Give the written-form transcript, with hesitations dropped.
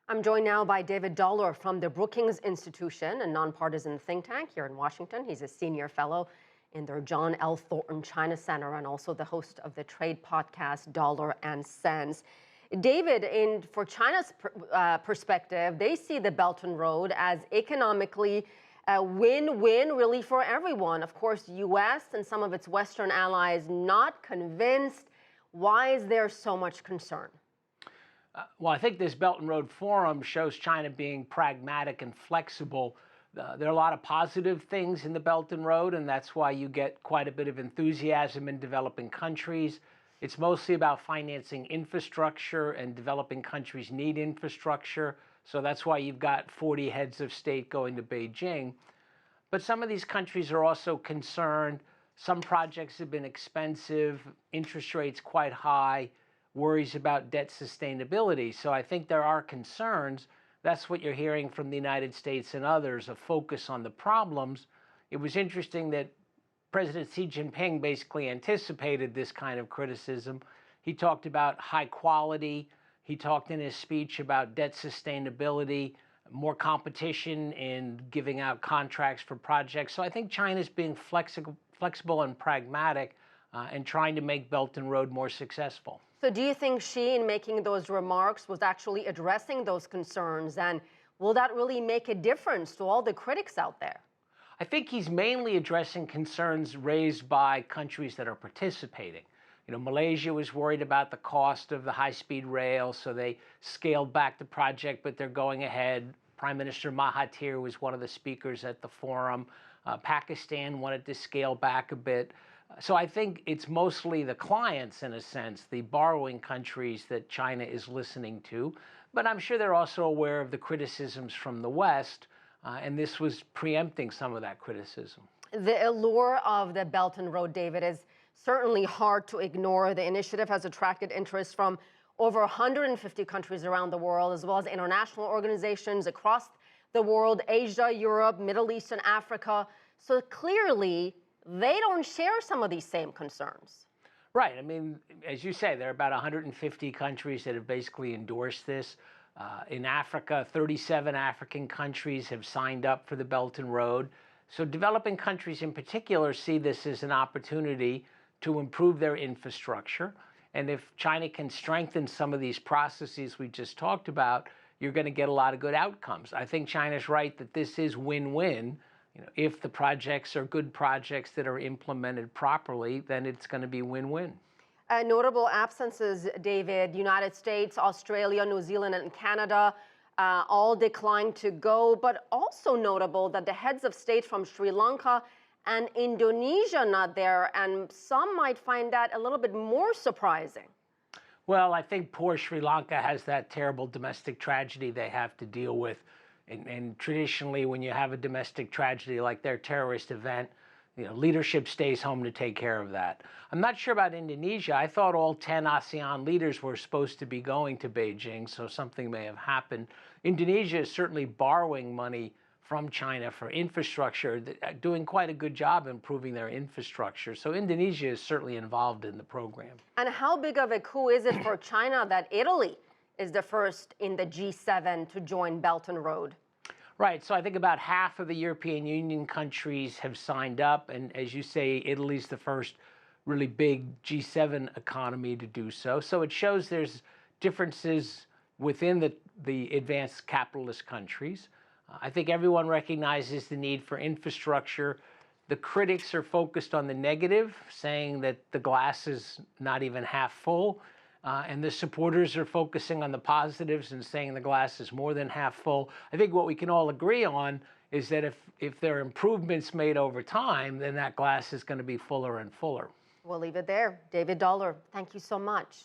I'm joined now by David Dollar from the Brookings Institution, a nonpartisan think tank here in Washington. He's a senior fellow in their John L. Thornton China Center and also the host of the trade podcast Dollar and Cents. David, for China's perspective, they see the Belt and Road as economically a win-win really for everyone. Of course, U.S. and some of its Western allies not convinced. Why is there so much concern? Well, I think this Belt and Road Forum shows China being pragmatic and flexible. There are a lot of positive things in the Belt and Road, and that's why you get quite a bit of enthusiasm in developing countries. It's mostly about financing infrastructure, and developing countries need infrastructure. So that's why you've got 40 heads of state going to Beijing. But some of these countries are also concerned. Some projects have been expensive, interest rates quite high, worries about debt sustainability. So I think there are concerns. That's what you're hearing from the United States and others, a focus on the problems. It was interesting that President Xi Jinping basically anticipated this kind of criticism. He talked about high quality. He talked in his speech about debt sustainability, more competition in giving out contracts for projects. So I think China's being flexible and pragmatic and trying to make Belt and Road more successful. So do you think Xi, in making those remarks, was actually addressing those concerns? And will that really make a difference to all the critics out there? I think he's mainly addressing concerns raised by countries that are participating. You know, Malaysia was worried about the cost of the high-speed rail, so they scaled back the project, but they're going ahead. Prime Minister Mahathir was one of the speakers at the forum. Pakistan wanted to scale back a bit. So I think it's mostly the clients, in a sense, the borrowing countries that China is listening to. But I'm sure they're also aware of the criticisms from the West, and this was preempting some of that criticism. The allure of the Belt and Road, David, is certainly hard to ignore. The initiative has attracted interest from over 150 countries around the world, as well as international organizations across the world, Asia, Europe, Middle East, and Africa. So clearly, they don't share some of these same concerns. Right. I mean, as you say, there are about 150 countries that have basically endorsed this. In Africa, 37 African countries have signed up for the Belt and Road. So developing countries in particular see this as an opportunity to improve their infrastructure. And if China can strengthen some of these processes we just talked about, you're going to get a lot of good outcomes. I think China's right that this is win-win. You know, if the projects are good projects that are implemented properly, then it's going to be win-win. Notable absences, David: United States, Australia, New Zealand, and Canada all declined to go, but also notable that the heads of state from Sri Lanka and Indonesia not there, and some might find that a little bit more surprising. Well, I think poor Sri Lanka has that terrible domestic tragedy they have to deal with. And traditionally, when you have a domestic tragedy like their terrorist event, you know, leadership stays home to take care of that. I'm not sure about Indonesia. I thought all 10 ASEAN leaders were supposed to be going to Beijing, so something may have happened. Indonesia is certainly borrowing money from China for infrastructure, doing quite a good job improving their infrastructure. So Indonesia is certainly involved in the program. And how big of a coup is it for China that Italy is the first in the G7 to join Belt and Road? Right. So I think about half of the European Union countries have signed up. And as you say, Italy's the first really big G7 economy to do so. So it shows there's differences within the advanced capitalist countries. I think everyone recognizes the need for infrastructure. The critics are focused on the negative, saying that the glass is not even half full. And the supporters are focusing on the positives and saying the glass is more than half full. I think what we can all agree on is that if there are improvements made over time, then that glass is going to be fuller and fuller. We'll leave it there. David Dollar, thank you so much.